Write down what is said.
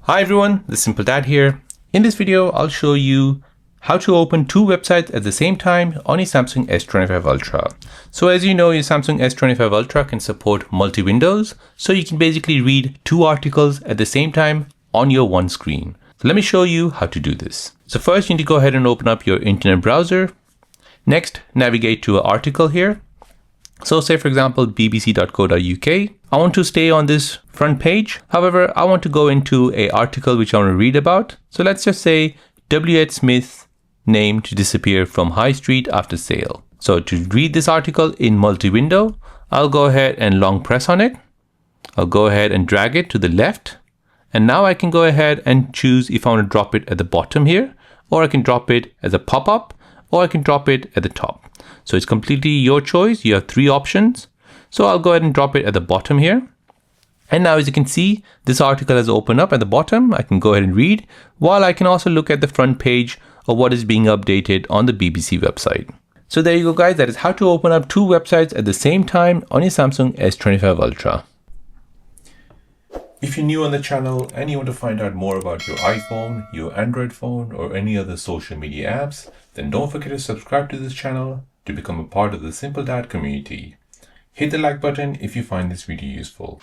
Hi everyone, the Simple Dad here. In this video, I'll show you how to open two websites at the same time on your Samsung S25 Ultra. So as you know, your Samsung S25 Ultra can support multi-windows, so you can basically read two articles at the same time on your one screen. So let me show you how to do this. So first you need to go ahead and open up your internet browser. Next, navigate to an article here. So say for example, bbc.co.uk. I want to stay on this front page. However, I want to go into an article which I want to read about. So let's just say W.H. Smith name to disappear from High Street after sale. So to read this article in multi-window, I'll go ahead and long press on it. I'll go ahead and drag it to the left. And now I can go ahead and choose if I want to drop it at the bottom here, or I can drop it as a pop-up, or I can drop it at the top. So it's completely your choice. You have three options. So I'll go ahead and drop it at the bottom here. And now as you can see, this article has opened up at the bottom. I can go ahead and read, while I can also look at the front page of what is being updated on the BBC website. So there you go guys, that is how to open up two websites at the same time on your Samsung S25 Ultra. If you're new on the channel and you want to find out more about your iPhone, your Android phone, or any other social media apps, then don't forget to subscribe to this channel to become a part of the Simple Dad community. Hit the like button if you find this video useful.